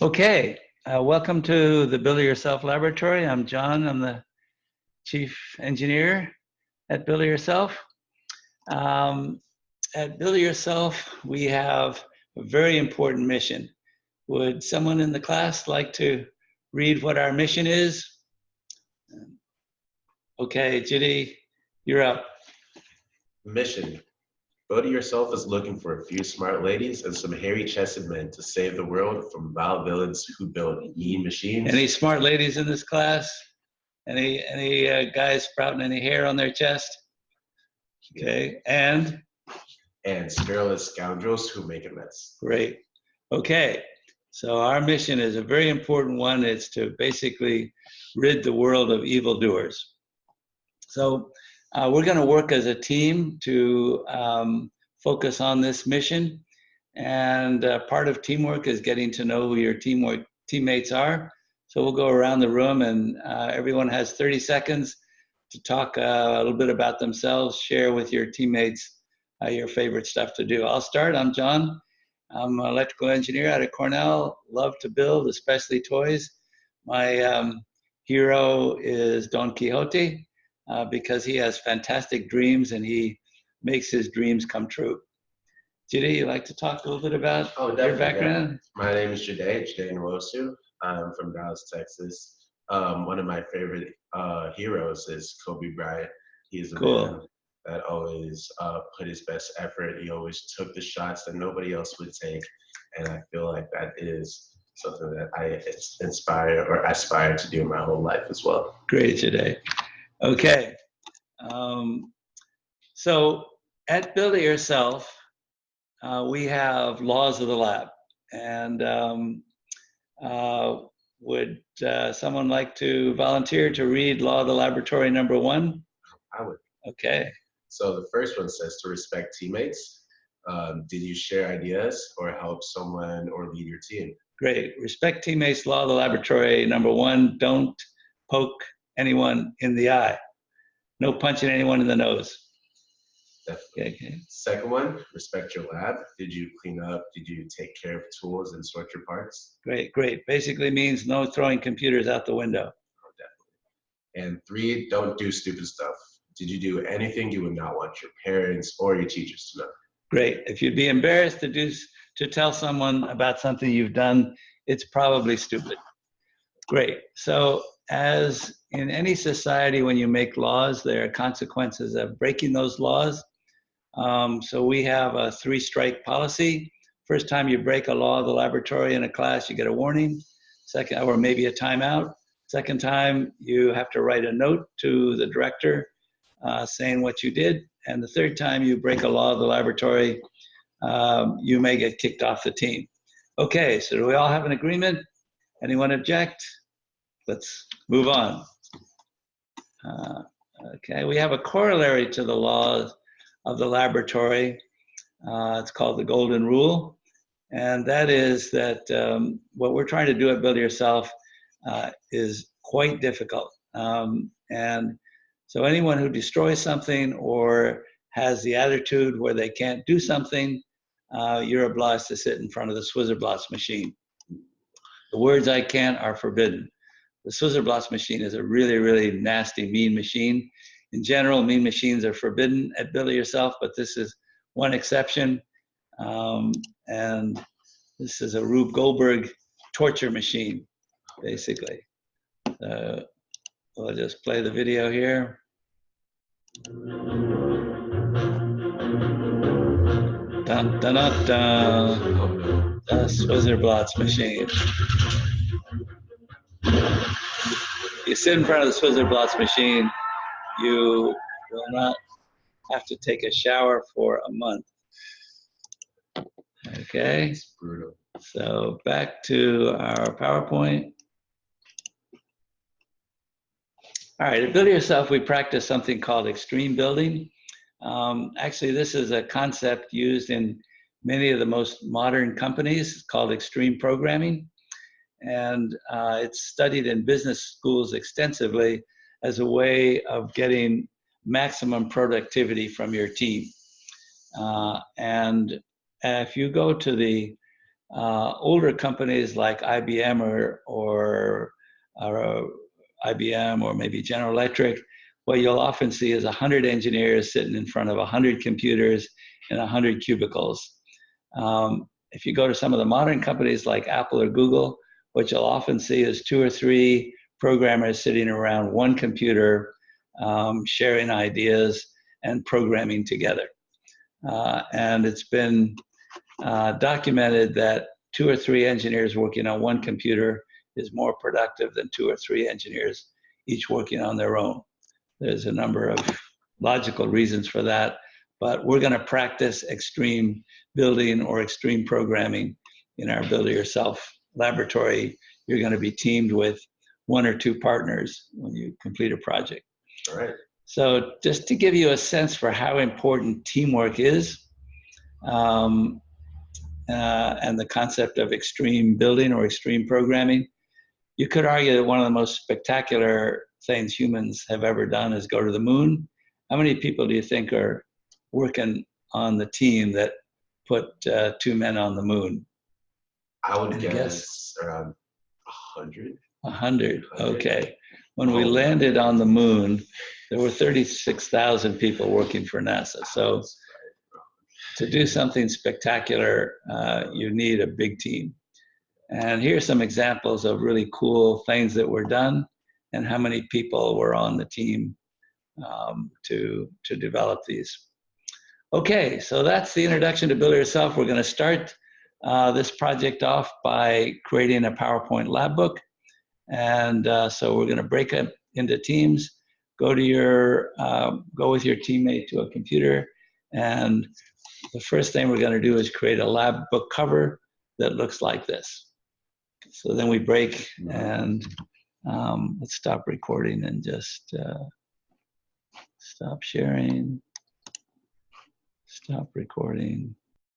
Okay, welcome to the Build It Yourself Laboratory. I'm John. I'm the chief engineer at Build It Yourself. At Build It Yourself, we have a very important mission. Would someone in the class like to read what our mission is? Okay, Judy, you're up. Mission. Build It Yourself is looking for a few smart ladies and some hairy-chested men to save the world from vile villains who build mean machines. Any smart ladies in this class? Any guys sprouting any hair on their chest? Okay, and scurrilous scoundrels who make a mess. great. Okay, so our mission is a very important one. It's to basically rid the world of evildoers. So we're going to work as a team to focus on this mission. And part of teamwork is getting to know who your teammates are. So we'll go around the room and everyone has 30 seconds to talk a little bit about themselves, share with your teammates your favorite stuff to do. I'll start. I'm John. I'm an electrical engineer out of Cornell. Love to build, especially toys. My hero is Don Quixote because he has fantastic dreams and he makes his dreams come true. Judy, you like to talk a little bit about your background? Yeah. My name is Jade Nwosu. I'm from Dallas, Texas. One of my favorite heroes is Kobe Bryant. He's a man that always put his best effort. He always took the shots that nobody else would take. And I feel like that is something that I aspire to do in my whole life as well. Great, Jade. Okay. So at Build It Yourself, we have laws of the lab. And would someone like to volunteer to read Law of the Laboratory number 1? I would. Okay. So the first one says to respect teammates. Did you share ideas or help someone or lead your team? Great. Respect teammates, Law of the Laboratory number 1, don't poke anyone in the eye. No punching anyone in the nose. Definitely. Okay. Second one, respect your lab. Did you clean up? Did you take care of tools and sort your parts? Great, great. Basically means no throwing computers out the window. Oh, definitely. And 3, don't do stupid stuff. Did you do anything you would not want your parents or your teachers to know? Great. If you'd be embarrassed to tell someone about something you've done, it's probably stupid. Great. So as in any society, when you make laws, there are consequences of breaking those laws. So we have a 3-strike policy. First time you break a law of the laboratory in a class, you get a warning. Second, or maybe a timeout. Second time, you have to write a note to the director saying what you did. And the third time you break a law of the laboratory, you may get kicked off the team. Okay, so do we all have an agreement? Anyone object? Let's move on. Okay, we have a corollary to the laws of the laboratory. It's called the Golden Rule. And that is that what we're trying to do at Build It Yourself is quite difficult. And so anyone who destroys something or has the attitude where they can't do something, you're obliged to sit in front of the Swizzerblots machine. The words "I can't" are forbidden. The Swizzerblots machine is a really, really nasty, mean machine. In general, mean machines are forbidden at Build It Yourself, but this is one exception. And this is a Rube Goldberg torture machine, basically. We'll just play the video here. Dun, dun, dun, dun. The Swizzerblots machine. You sit in front of the Swizzerblots machine, you will not have to take a shower for a month. Okay. It's brutal. So back to our PowerPoint. All right, at Build It Yourself, we practice something called extreme building. Actually, this is a concept used in many of the most modern companies. It's called extreme programming. And it's studied in business schools extensively as a way of getting maximum productivity from your team. And if you go to the older companies like IBM or IBM or maybe General Electric, what you'll often see is 100 engineers sitting in front of 100 computers in 100 cubicles. If you go to some of the modern companies like Apple or Google, what you'll often see is 2 or 3 programmers sitting around one computer, sharing ideas and programming together. And it's been documented that 2 or 3 engineers working on one computer is more productive than 2 or 3 engineers each working on their own. There's a number of logical reasons for that, but we're going to practice extreme building or extreme programming in our Build It Yourself laboratory. You're going to be teamed with 1 or 2 partners when you complete a project. All right. So just to give you a sense for how important teamwork is, and the concept of extreme building or extreme programming, you could argue that one of the most spectacular things humans have ever done is go to the moon. How many people do you think are working on the team that put 2 men on the moon? I would guess around 100. 100, okay. When we landed on the moon, there were 36,000 people working for NASA. So to do something spectacular, you need a big team. And here's some examples of really cool things that were done and how many people were on the team to develop these. Okay, so that's the introduction to Build It Yourself. We're going to start this project off by creating a PowerPoint lab book. And so we're going to break it into teams. Go with your teammate to a computer, and the first thing we're going to do is create a lab book cover that looks like this. So then we break, and let's stop recording and just stop sharing, stop recording.